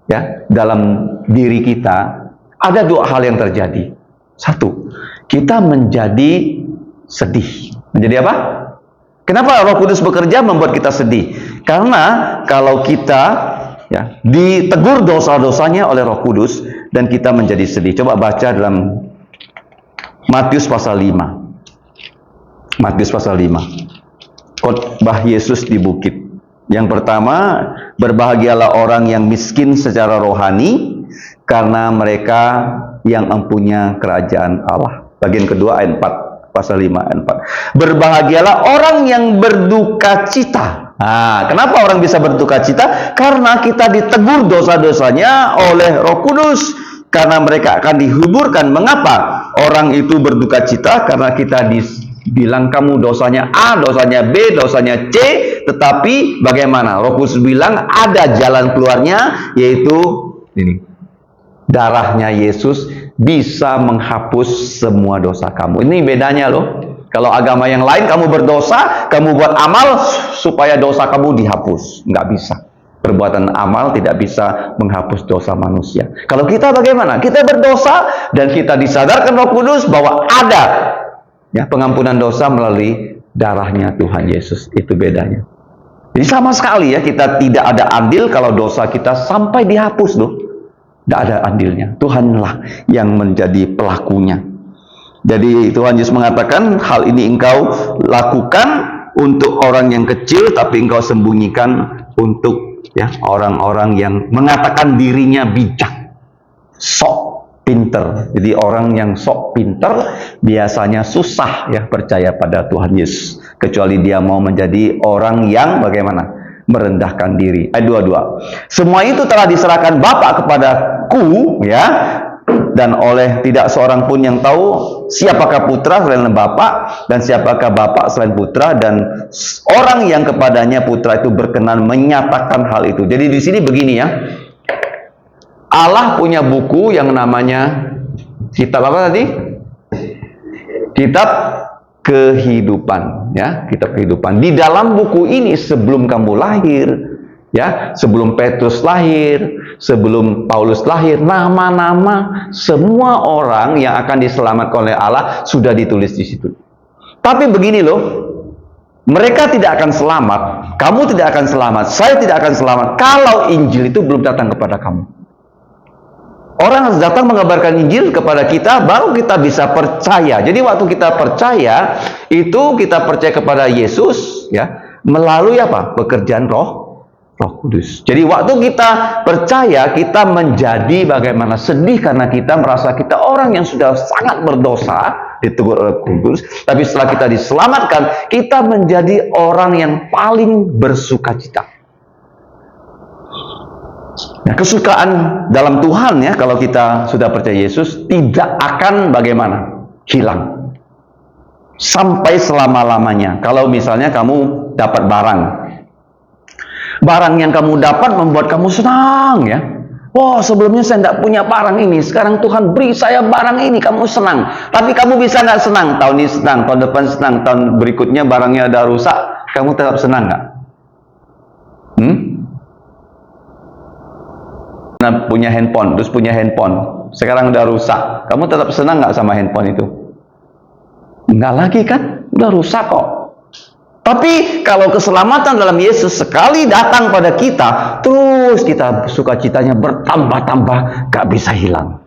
ya dalam diri kita, ada dua hal yang terjadi. Satu, kita menjadi sedih. Menjadi apa? Kenapa Roh Kudus bekerja membuat kita sedih? Karena kalau kita ya ditegur dosa-dosanya oleh Roh Kudus dan kita menjadi sedih. Coba baca dalam Matius pasal 5. Matius pasal 5. Khotbah Yesus di bukit. Yang pertama, berbahagialah orang yang miskin secara rohani, karena mereka yang empunya kerajaan Allah. Bagian kedua ayat 4, pasal 5 ayat 4. Berbahagialah orang yang berduka cita. Nah, kenapa orang bisa berduka cita? Karena kita ditegur dosa-dosanya oleh Roh Kudus. Karena mereka akan dihiburkan. Mengapa? Orang itu berduka cita karena kita bilang kamu dosanya A, dosanya B, dosanya C, tetapi bagaimana? Roh Kudus bilang ada jalan keluarnya, yaitu ini. Darahnya Yesus bisa menghapus semua dosa kamu. Ini bedanya loh. Kalau agama yang lain kamu berdosa, kamu buat amal supaya dosa kamu dihapus. Nggak bisa. Perbuatan amal tidak bisa menghapus dosa manusia. Kalau kita bagaimana? Kita berdosa dan kita disadarkan Roh Kudus bahwa ada ya pengampunan dosa melalui darahnya Tuhan Yesus. Itu bedanya. Jadi sama sekali ya, kita tidak ada andil kalau dosa kita sampai dihapus loh. Tidak ada andilnya. Tuhanlah yang menjadi pelakunya. Jadi Tuhan Yesus mengatakan, hal ini engkau lakukan untuk orang yang kecil, tapi engkau sembunyikan untuk ya orang-orang yang mengatakan dirinya bijak, sok pinter. Jadi orang yang sok pinter biasanya susah ya percaya pada Tuhan Yesus, kecuali dia mau menjadi orang yang bagaimana? Merendahkan diri. Ayat 22. Semua itu telah diserahkan Bapa kepadaku ya, dan oleh tidak seorang pun yang tahu siapakah putra selain Bapa dan siapakah Bapa selain putra, dan orang yang kepadanya putra itu berkenan menyatakan hal itu. Jadi di sini begini ya. Allah punya buku yang namanya kitab apa tadi? Kitab kehidupan ya, kitab kehidupan. Di dalam buku ini sebelum kamu lahir ya, sebelum Petrus lahir, sebelum Paulus lahir, nama-nama semua orang yang akan diselamatkan oleh Allah sudah ditulis di situ. Tapi begini loh, mereka tidak akan selamat, kamu tidak akan selamat, saya tidak akan selamat kalau Injil itu belum datang kepada kamu. Orang harus datang mengabarkan Injil kepada kita, baru kita bisa percaya. Jadi waktu kita percaya, itu kita percaya kepada Yesus ya, melalui apa? Pekerjaan Roh Kudus. Jadi waktu kita percaya, kita menjadi bagaimana? Sedih karena kita merasa kita orang yang sudah sangat berdosa, ditegur oleh Kudus. Tapi setelah kita diselamatkan, kita menjadi orang yang paling bersukacita. Nah, kesukaan dalam Tuhan ya, kalau kita sudah percaya Yesus, tidak akan bagaimana? Hilang. Sampai selama-lamanya. Kalau misalnya kamu dapat barang yang kamu dapat membuat kamu senang ya. Oh, sebelumnya saya tidak punya barang ini, sekarang Tuhan beri saya barang ini, kamu senang. Tapi kamu bisa nggak senang? Tahun ini senang, tahun depan senang, tahun berikutnya barangnya udah rusak, kamu tetap senang nggak? Nah, punya handphone, terus punya handphone, sekarang udah rusak, kamu tetap senang nggak sama handphone itu? Enggak lagi kan, udah rusak kok. Tapi kalau keselamatan dalam Yesus sekali datang pada kita, terus kita sukacitanya bertambah-tambah, gak bisa hilang.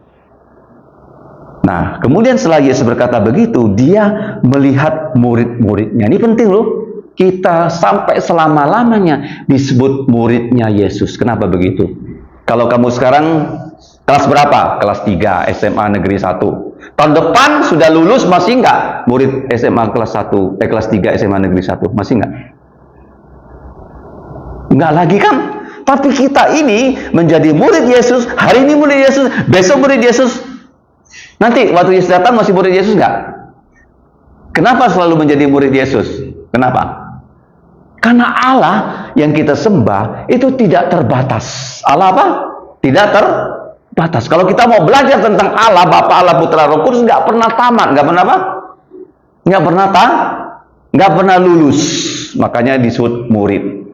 Nah, kemudian setelah Yesus berkata begitu, dia melihat murid-muridnya. Ini penting loh, kita sampai selama-lamanya disebut muridnya Yesus. Kenapa begitu? Kalau kamu sekarang kelas berapa? Kelas 3 SMA Negeri 1. Tahun depan sudah lulus, masih enggak murid SMA kelas 1, kelas 3 SMA Negeri 1? Masih enggak? Enggak lagi kan? Tapi kita ini menjadi murid Yesus, hari ini murid Yesus, besok murid Yesus. Nanti waktu Yesus datang masih murid Yesus enggak? Kenapa selalu menjadi murid Yesus? Kenapa? Karena Allah yang kita sembah itu tidak terbatas. Allah apa? Tidak terbatas. Kalau kita mau belajar tentang Allah, Bapa, Allah, Putra, Roh Kudus, nggak pernah tamat, nggak pernah apa? Nggak pernah lulus. Makanya disebut murid.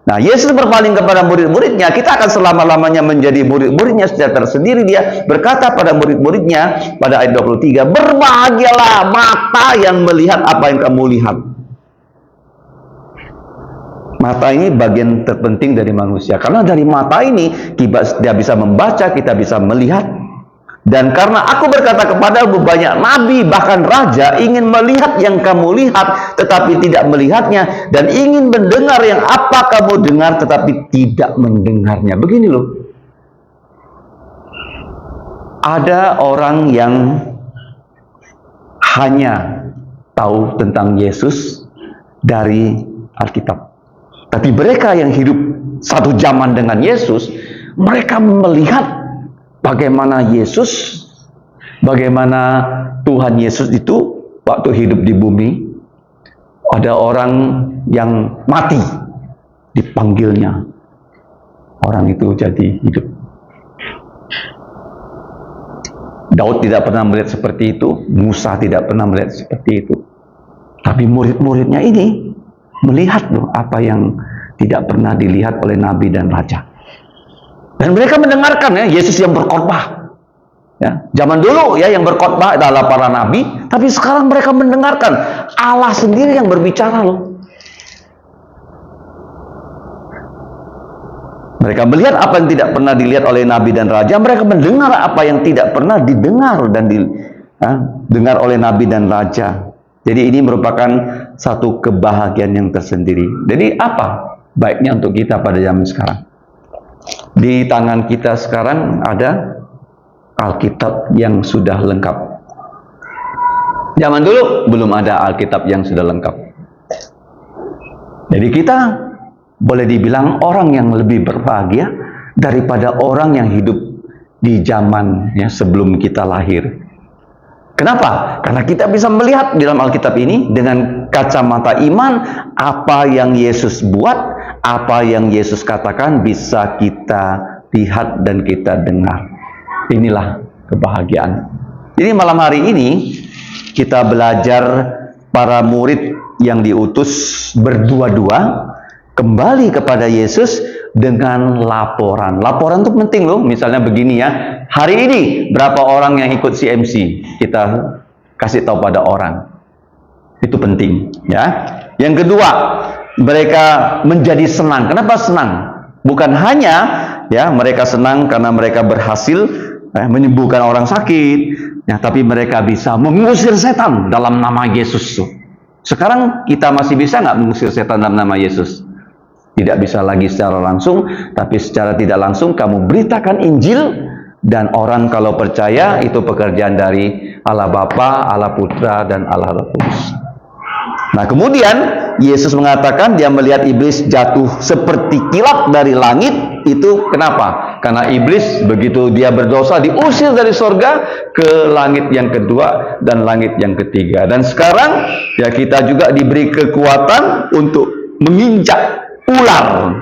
Nah, Yesus berpaling kepada murid-muridnya, kita akan selama-lamanya menjadi murid-muridnya secara tersendiri. Dia berkata pada murid-muridnya pada ayat 23, berbahagialah mata yang melihat apa yang kamu lihat. Mata ini bagian terpenting dari manusia, karena dari mata ini kita bisa membaca, kita bisa melihat. Dan karena aku berkata kepadamu, banyak nabi bahkan raja ingin melihat yang kamu lihat tetapi tidak melihatnya, dan ingin mendengar yang apa kamu dengar tetapi tidak mendengarnya. Begini loh, ada orang yang hanya tahu tentang Yesus dari Alkitab. Tapi mereka yang hidup satu zaman dengan Yesus, mereka melihat bagaimana Yesus, bagaimana Tuhan Yesus itu waktu hidup di bumi. Ada orang yang mati, dipanggilnya, orang itu jadi hidup. Daud tidak pernah melihat seperti itu, Musa tidak pernah melihat seperti itu. Tapi murid-muridnya ini melihat loh apa yang tidak pernah dilihat oleh nabi dan raja. Dan mereka mendengarkan ya Yesus yang berkhotbah. Ya, zaman dulu ya yang berkhotbah adalah para nabi, tapi sekarang mereka mendengarkan Allah sendiri yang berbicara loh. Mereka melihat apa yang tidak pernah dilihat oleh nabi dan raja, mereka mendengar apa yang tidak pernah didengar dan dengar oleh nabi dan raja. Jadi ini merupakan satu kebahagiaan yang tersendiri. Jadi apa baiknya untuk kita pada zaman sekarang? Di tangan kita sekarang ada Alkitab yang sudah lengkap. Zaman dulu belum ada Alkitab yang sudah lengkap. Jadi kita boleh dibilang orang yang lebih berbahagia daripada orang yang hidup di zaman ya, sebelum kita lahir. Kenapa? Karena kita bisa melihat di dalam Alkitab ini dengan kacamata iman, apa yang Yesus buat, apa yang Yesus katakan bisa kita lihat dan kita dengar. Inilah kebahagiaan. Jadi malam hari ini kita belajar para murid yang diutus berdua-dua kembali kepada Yesus dengan laporan. Laporan itu penting loh. Misalnya begini ya, hari ini berapa orang yang ikut CMC, kita kasih tahu pada orang. Itu penting ya. Yang kedua, mereka menjadi senang. Kenapa senang? Bukan hanya ya mereka senang karena mereka berhasil menyembuhkan orang sakit, ya, tapi mereka bisa mengusir setan dalam nama Yesus. Sekarang kita masih bisa nggak mengusir setan dalam nama Yesus? Tidak bisa lagi secara langsung, tapi secara tidak langsung kamu beritakan Injil, dan orang kalau percaya itu pekerjaan dari Allah Bapa, Allah Putra, dan Allah Roh Kudus. Nah kemudian Yesus mengatakan dia melihat iblis jatuh seperti kilat dari langit. Itu kenapa? Karena iblis begitu dia berdosa diusir dari sorga ke langit yang kedua dan langit yang ketiga. Dan sekarang ya kita juga diberi kekuatan untuk menginjak ular.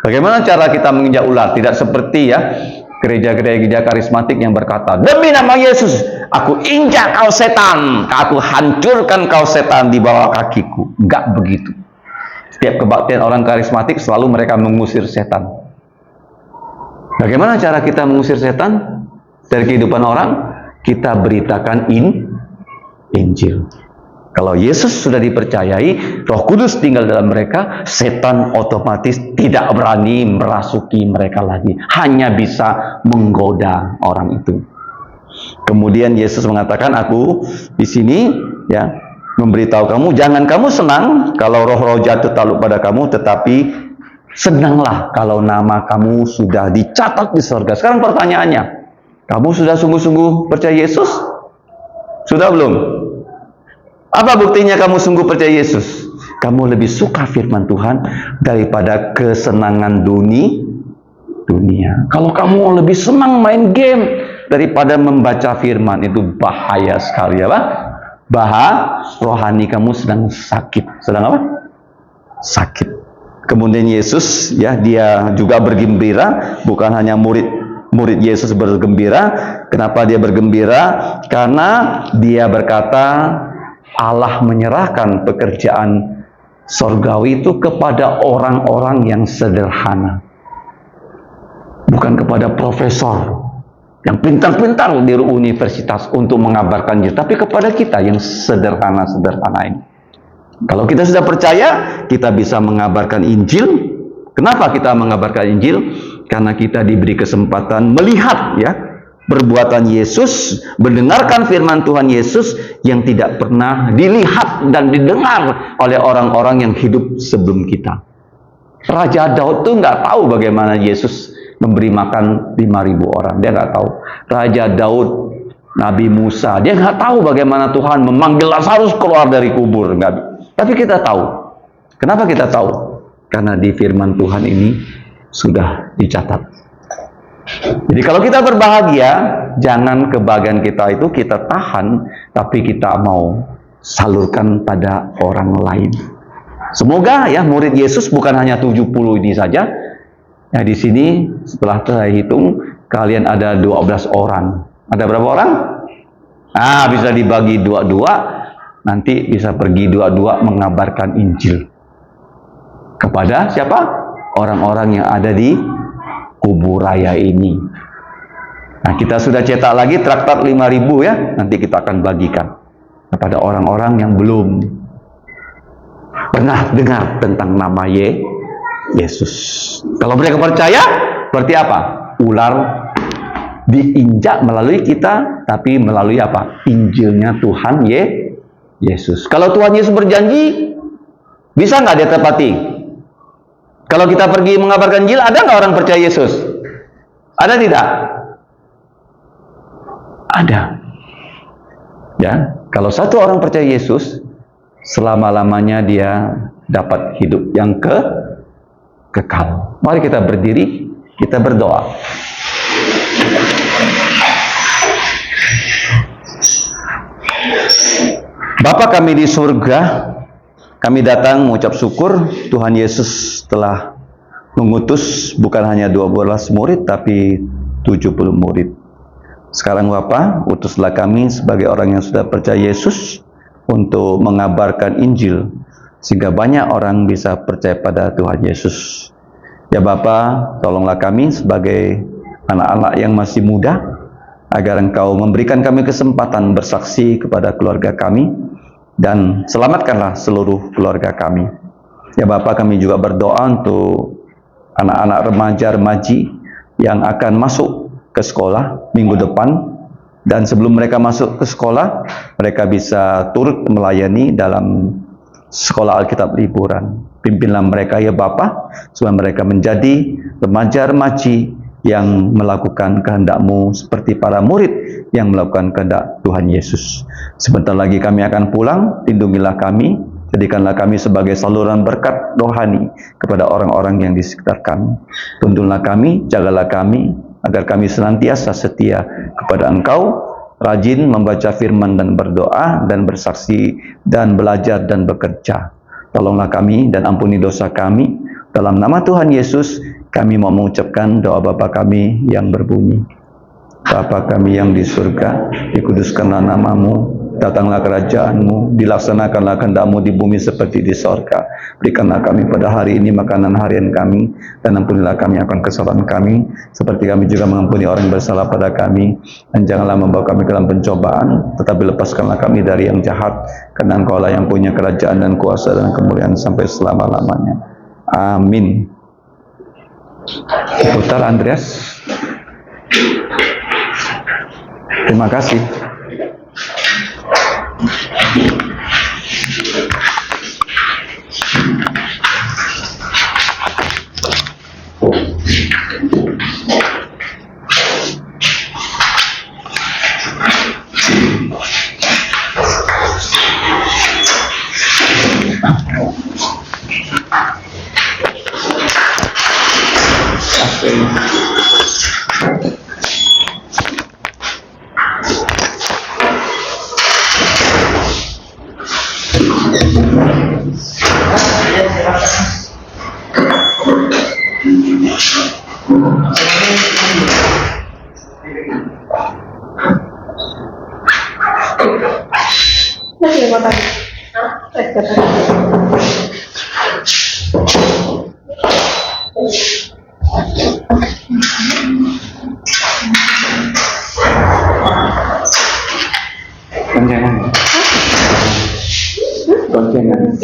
Bagaimana cara kita menginjak ular? Tidak seperti ya gereja-gereja karismatik yang berkata, demi nama Yesus, aku injak kau setan, aku hancurkan kau setan di bawah kakiku. Enggak begitu. Setiap kebaktian orang karismatik selalu mereka mengusir setan. Bagaimana cara kita mengusir setan dari kehidupan orang? Kita beritakan Injil. Kalau Yesus sudah dipercayai, Roh Kudus tinggal dalam mereka, setan otomatis tidak berani merasuki mereka lagi. Hanya bisa menggoda orang itu. Kemudian Yesus mengatakan, aku di sini ya memberitahu kamu, jangan kamu senang kalau roh-roh jatuh takluk pada kamu, tetapi senanglah kalau nama kamu sudah dicatat di surga. Sekarang pertanyaannya, kamu sudah sungguh-sungguh percaya Yesus? Sudah belum? Apa buktinya kamu sungguh percaya Yesus? Kamu lebih suka firman Tuhan daripada kesenangan dunia. Kalau kamu lebih senang main game daripada membaca firman, itu bahaya sekali ya Pak. Rohani kamu sedang sakit. Sedang apa? Sakit. Kemudian Yesus ya, dia juga bergembira, bukan hanya murid Yesus bergembira. Kenapa dia bergembira? Karena dia berkata, Allah menyerahkan pekerjaan sorgawi itu kepada orang-orang yang sederhana. Bukan kepada profesor yang pintar-pintar di universitas untuk mengabarkan Injil, tapi kepada kita yang sederhana-sederhana ini. Kalau kita sudah percaya, kita bisa mengabarkan Injil. Kenapa kita mengabarkan Injil? Karena kita diberi kesempatan melihat ya perbuatan Yesus, mendengarkan firman Tuhan Yesus yang tidak pernah dilihat dan didengar oleh orang-orang yang hidup sebelum kita. Raja Daud tuh nggak tahu bagaimana Yesus memberi makan 5.000 orang. Dia nggak tahu. Raja Daud, Nabi Musa, dia nggak tahu bagaimana Tuhan memanggil Lazarus keluar dari kubur. Tapi kita tahu. Kenapa kita tahu? Karena di firman Tuhan ini sudah dicatat. Jadi kalau kita berbahagia, jangan kebahagiaan kita itu kita tahan, tapi kita mau salurkan pada orang lain. Semoga ya murid Yesus bukan hanya 70 ini saja. Ya di sini setelah saya hitung, kalian ada 12 orang. Ada berapa orang? Bisa dibagi 2-2, nanti bisa pergi 2-2 mengabarkan Injil. Kepada siapa? Orang-orang yang ada di kubur raya ini. Nah, kita sudah cetak lagi traktat 5.000 ya. Nanti kita akan bagikan kepada orang-orang yang belum pernah dengar tentang nama Yesus. Kalau mereka percaya, berarti apa? Ular diinjak melalui kita, tapi melalui apa? Injilnya Tuhan Yesus. Kalau Tuhan Yesus berjanji, bisa nggak dia tepati? Kalau kita pergi mengabarkan Injil, ada nggak orang percaya Yesus? Ada tidak? Ada. Ya, kalau satu orang percaya Yesus, selama-lamanya dia dapat hidup yang kekal. Mari kita berdiri, kita berdoa. Bapa kami di surga, kami datang mengucap syukur Tuhan Yesus telah mengutus bukan hanya 12 murid tapi 70 murid. Sekarang Bapa, utuslah kami sebagai orang yang sudah percaya Yesus untuk mengabarkan Injil sehingga banyak orang bisa percaya pada Tuhan Yesus. Ya Bapa, tolonglah kami sebagai anak-anak yang masih muda agar Engkau memberikan kami kesempatan bersaksi kepada keluarga kami dan selamatkanlah seluruh keluarga kami. Ya Bapak, kami juga berdoa untuk anak-anak remaja-remaji yang akan masuk ke sekolah minggu depan, dan sebelum mereka masuk ke sekolah, mereka bisa turut melayani dalam sekolah Alkitab liburan. Pimpinlah mereka ya Bapak, supaya mereka menjadi remaja-remaji yang melakukan kehendak-Mu seperti para murid yang melakukan kehendak Tuhan Yesus. Sebentar lagi kami akan pulang, lindungilah kami, jadikanlah kami sebagai saluran berkat rohani kepada orang-orang yang di sekitar kami. Tuntunlah kami, jagalah kami, agar kami senantiasa setia kepada Engkau, rajin membaca firman dan berdoa, dan bersaksi, dan belajar dan bekerja. Tolonglah kami dan ampuni dosa kami. Dalam nama Tuhan Yesus kami mau mengucapkan doa Bapa kami yang berbunyi. Bapa kami yang di surga, dikuduskanlah namamu, datanglah kerajaanmu, dilaksanakanlah kehendak-mu di bumi seperti di sorga. Berikanlah kami pada hari ini makanan harian kami, dan ampunilah kami akan kesalahan kami, seperti kami juga mengampuni orang yang bersalah pada kami. Dan janganlah membawa kami ke dalam pencobaan, tetapi lepaskanlah kami dari yang jahat, karena Engkaulah yang punya kerajaan dan kuasa dan kemuliaan sampai selama-lamanya. Amin. Putar Andreas. Terima kasih. Goncengan.